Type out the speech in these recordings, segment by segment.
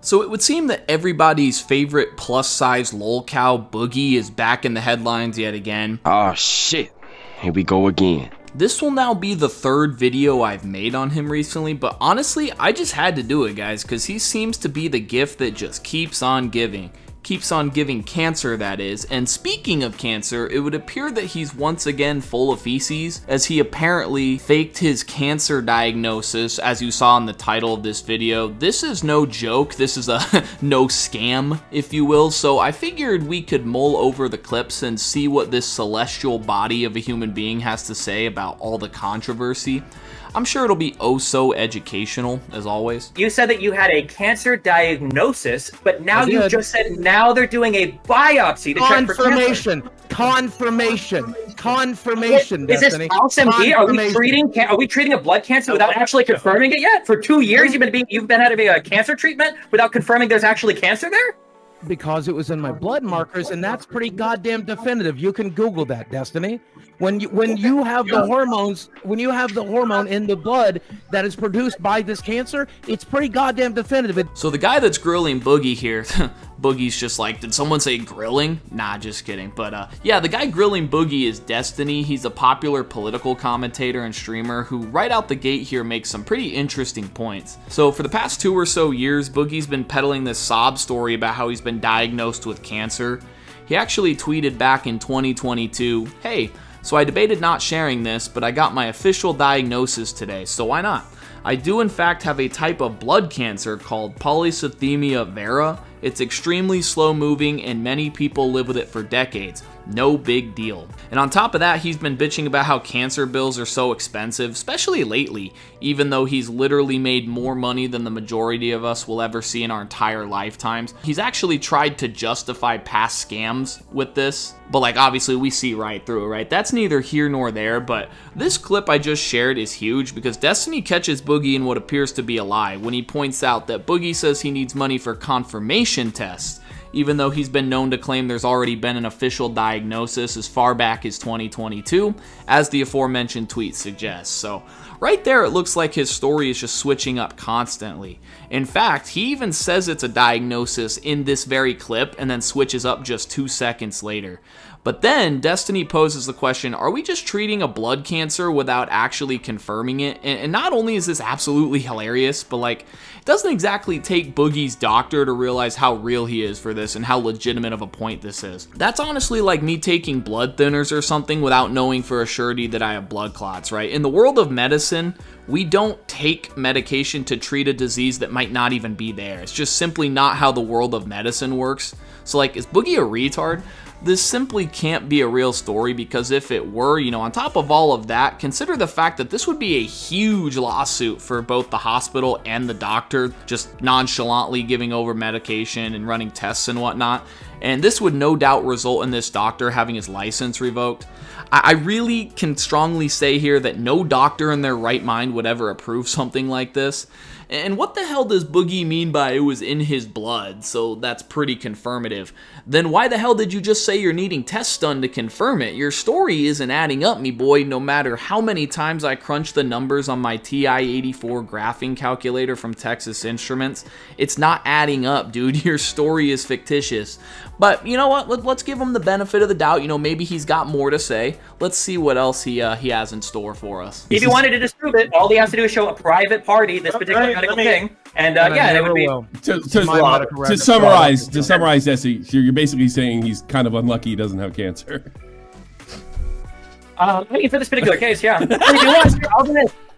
So it would seem that everybody's favorite plus-size lolcow Boogie is back in the headlines yet again. Oh shit, here we go again. This will now be the third video I've made on him recently, but honestly, I just had to do it, guys, because he seems to be the gift that just keeps on giving. Keeps on giving cancer, that is. And speaking of cancer, it would appear that he's once again full of feces, as he apparently faked his cancer diagnosis, as you saw in the title of this video. This is no joke, this is a no scam, if you will, so I figured we could mull over the clips and see what this celestial body of a human being has to say about all the controversy. I'm sure it'll be oh so educational, as always. You said that you had a cancer diagnosis, but now you just said now they're doing a biopsy to check for cancer. Confirmation, Is this false MD? Are we treating a blood cancer without actually confirming it yet? For 2 years you've been having a cancer treatment without confirming there's actually cancer there? Because it was in my blood markers, and that's pretty goddamn definitive. You can Google that, Destiny. When you have the hormones, when you have the hormone in the blood that is produced by this cancer, it's pretty goddamn definitive. So the guy that's grilling Boogie here, Boogie's just like, did someone say grilling? Nah, just kidding. But yeah, the guy grilling Boogie is Destiny. He's a popular political commentator and streamer who right out the gate here makes some pretty interesting points. So for the past 2 or so years, Boogie's been peddling this sob story about how he's been diagnosed with cancer. He actually tweeted back in 2022, hey, so I debated not sharing this, but I got my official diagnosis today, so why not? I do in fact have a type of blood cancer called polycythemia vera. It's extremely slow moving and many people live with it for decades. No big deal. And on top of that, he's been bitching about how cancer bills are so expensive, especially lately, even though he's literally made more money than the majority of us will ever see in our entire lifetimes. He's actually tried to justify past scams with this, but like obviously we see right through it, right? That's neither here nor there, but this clip I just shared is huge because Destiny catches Boogie in what appears to be a lie when he points out that Boogie says he needs money for confirmation tests, even though he's been known to claim there's already been an official diagnosis as far back as 2022, as the aforementioned tweet suggests. So right there, it looks like his story is just switching up constantly. In fact, he even says it's a diagnosis in this very clip and then switches up just 2 seconds later. But then Destiny poses the question, are we just treating a blood cancer without actually confirming it? And not only is this absolutely hilarious, but like, it doesn't exactly take Boogie's doctor to realize how real he is for this and how legitimate of a point this is. That's honestly like me taking blood thinners or something without knowing for a surety that I have blood clots, right? In the world of medicine, we don't take medication to treat a disease that might not even be there. It's just simply not how the world of medicine works. So like, is Boogie a retard? This simply can't be a real story because if it were, you know, on top of all of that, consider the fact that this would be a huge lawsuit for both the hospital and the doctor, just nonchalantly giving over medication and running tests and whatnot. And this would no doubt result in this doctor having his license revoked. I really can strongly say here that no doctor in their right mind would ever approve something like this. And what the hell does Boogie mean by it was in his blood? So that's pretty confirmative. Then why the hell did you just say you're needing tests done to confirm it? Your story isn't adding up, me boy, no matter how many times I crunch the numbers on my TI-84 graphing calculator from Texas Instruments. It's not adding up, dude. Your story is fictitious. But you know what? Let's give him the benefit of the doubt. You know, maybe he's got more to say. Let's see what else he has in store for us. If he wanted to disprove it, all he has to do is show a private party this particular medical thing, and yeah, it would be. To summarize, Jesse, you're basically saying he's kind of unlucky he doesn't have cancer. I mean, for this particular case, yeah.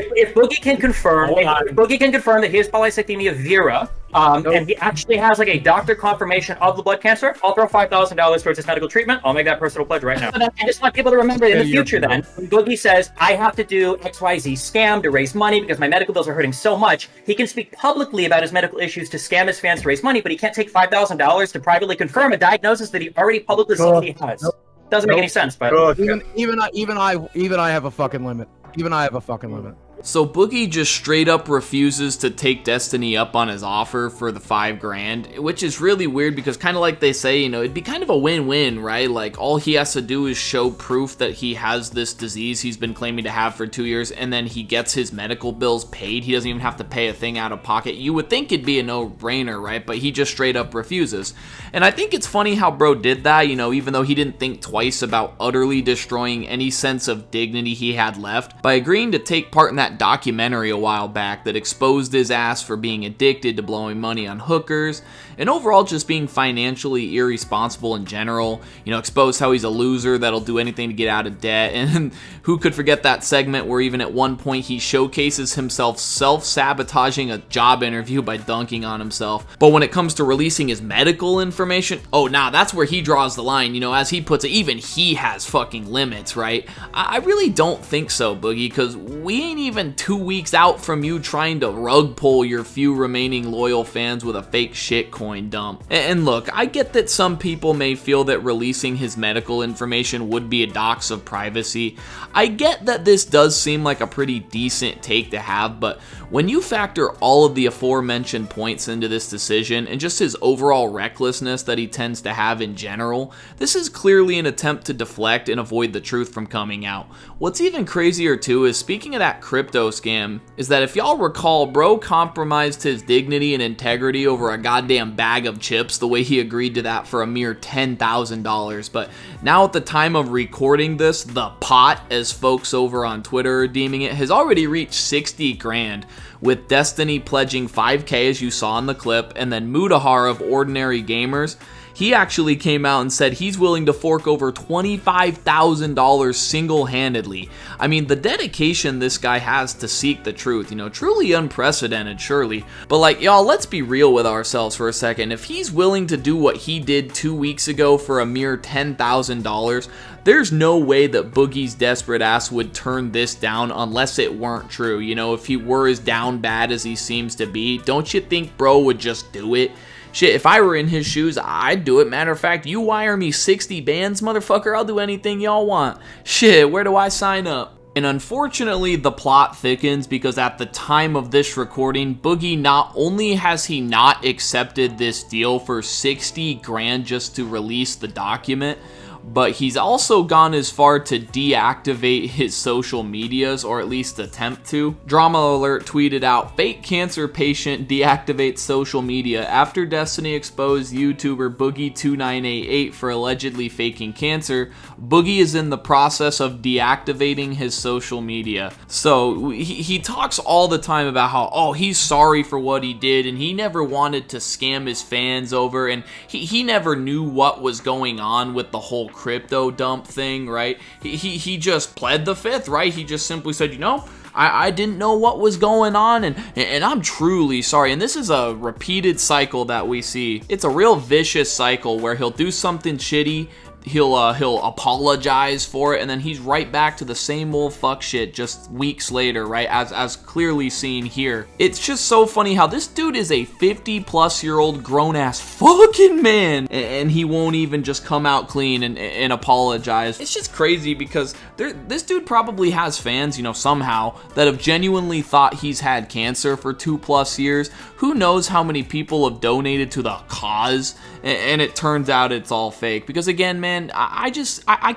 If Boogie can confirm, that he has polycythemia vera, and he actually has like a doctor confirmation of the blood cancer, I'll throw $5,000 towards his medical treatment. I'll make that personal pledge right now. I just want people to remember in the future then, when Boogie says, I have to do XYZ scam to raise money because my medical bills are hurting so much, he can speak publicly about his medical issues to scam his fans to raise money, but he can't take $5,000 to privately confirm a diagnosis that he already publicly said he has. Doesn't make any sense, but even I have a fucking limit. Even I have a fucking limit. So Boogie just straight up refuses to take Destiny up on his offer for the $5,000, which is really weird because kind of like they say, you know, it'd be kind of a win-win, right? Like all he has to do is show proof that he has this disease he's been claiming to have for 2 years, and then he gets his medical bills paid. He doesn't even have to pay a thing out of pocket. You would think it'd be a no-brainer, right? But he just straight up refuses. And I think it's funny how bro did that, you know, even though he didn't think twice about utterly destroying any sense of dignity he had left by agreeing to take part in that documentary a while back that exposed his ass for being addicted to blowing money on hookers and overall just being financially irresponsible in general. You know, exposed how he's a loser that'll do anything to get out of debt. And who could forget that segment where even at one point he showcases himself self-sabotaging a job interview by dunking on himself. But when it comes to releasing his medical information, oh nah, that's where he draws the line. You know, as he puts it, even he has fucking limits, right? I really don't think so, Boogie, because we ain't even 2 weeks out from you trying to rug pull your few remaining loyal fans with a fake shitcoin dump. And look, I get that some people may feel that releasing his medical information would be a dox of privacy. I get that this does seem like a pretty decent take to have, but when you factor all of the aforementioned points into this decision and just his overall recklessness that he tends to have in general, this is clearly an attempt to deflect and avoid the truth from coming out. What's even crazier too is, speaking of that crypto scam, is that if y'all recall, bro compromised his dignity and integrity over a goddamn bag of chips the way he agreed to that for a mere $10,000. But now at the time of recording this, the pot, as folks over on Twitter are deeming it, has already reached 60 grand, with Destiny pledging 5K as you saw in the clip, and then Mudahar of Ordinary Gamers, he actually came out and said he's willing to fork over $25,000 single-handedly. I mean, the dedication this guy has to seek the truth, you know, truly unprecedented, surely. But like, y'all, let's be real with ourselves for a second. If he's willing to do what he did 2 weeks ago for a mere $10,000, there's no way that Boogie's desperate ass would turn this down unless it weren't true. You know, if he were as down bad as he seems to be, don't you think bro would just do it? Shit, if I were in his shoes, I'd do it. Matter of fact, you wire me 60 bands, motherfucker, I'll do anything y'all want. Shit, where do I sign up? And unfortunately, the plot thickens because at the time of this recording, Boogie not only has he not accepted this deal for 60 grand just to release the document, but he's also gone as far to deactivate his social medias, or at least attempt to. Drama Alert tweeted out, "Fake cancer patient deactivates social media after Destiny exposed YouTuber Boogie2988 for allegedly faking cancer. Boogie is in the process of deactivating his social media." So he talks all the time about how, oh, he's sorry for what he did, and he never wanted to scam his fans over, and he never knew what was going on with the whole crypto dump thing, right? He just pled the fifth, right? He just simply said, you know, I didn't know what was going on, and I'm truly sorry. And this is a repeated cycle that we see. It's a real vicious cycle where he'll do something shitty, he'll apologize for it, and then he's right back to the same old fuck shit just weeks later, right? As clearly seen here. It's just so funny how this dude is a 50-plus-year-old grown-ass fucking man, and he won't even just come out clean and apologize. It's just crazy because this dude probably has fans, you know, somehow, that have genuinely thought he's had cancer for 2+ years. Who knows how many people have donated to the cause, and it turns out it's all fake. Because again, man, I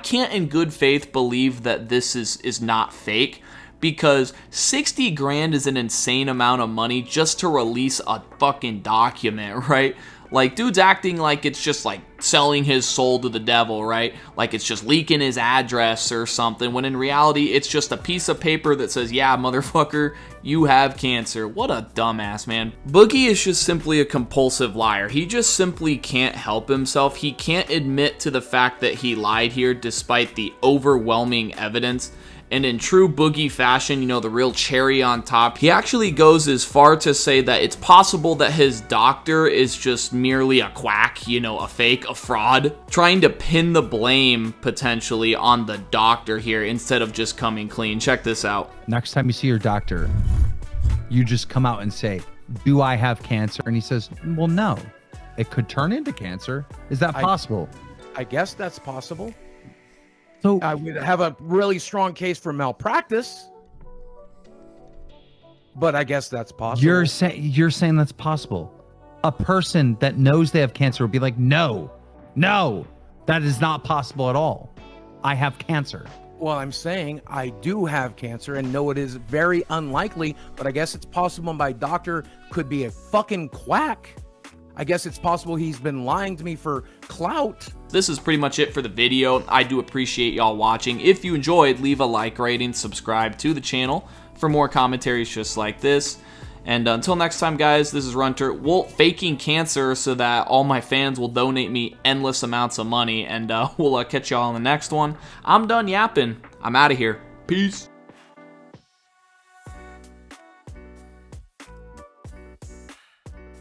can't in good faith believe that this is not fake, because 60 grand is an insane amount of money just to release a fucking document, right? Like, dude's acting like it's just like selling his soul to the devil, right? Like it's just leaking his address or something, when in reality it's just a piece of paper that says, yeah, motherfucker, you have cancer. What a dumbass, man. Boogie is just simply a compulsive liar. He just simply can't help himself. He can't admit to the fact that he lied here despite the overwhelming evidence. And in true Boogie fashion, you know, the real cherry on top, he actually goes as far to say that it's possible that his doctor is just merely a quack, you know, a fake, a fraud, trying to pin the blame potentially on the doctor here instead of just coming clean. Check this out. Next time you see your doctor, you just come out and say, "Do I have cancer?" And he says, "Well, no, it could turn into cancer." Is that possible? I guess that's possible. So I would have a really strong case for malpractice. But I guess that's possible. You're saying that's possible. A person that knows they have cancer would be like, no, that is not possible at all. I have cancer. Well, I'm saying I do have cancer and know it is very unlikely, but I guess it's possible my doctor could be a fucking quack. I guess it's possible he's been lying to me for clout. This is pretty much it for the video. I do appreciate y'all watching. If you enjoyed, leave a like rating, subscribe to the channel for more commentaries just like this. And until next time, guys, this is Runter. Faking cancer so that all my fans will donate me endless amounts of money. And we'll catch y'all on the next one. I'm done yapping. I'm out of here. Peace.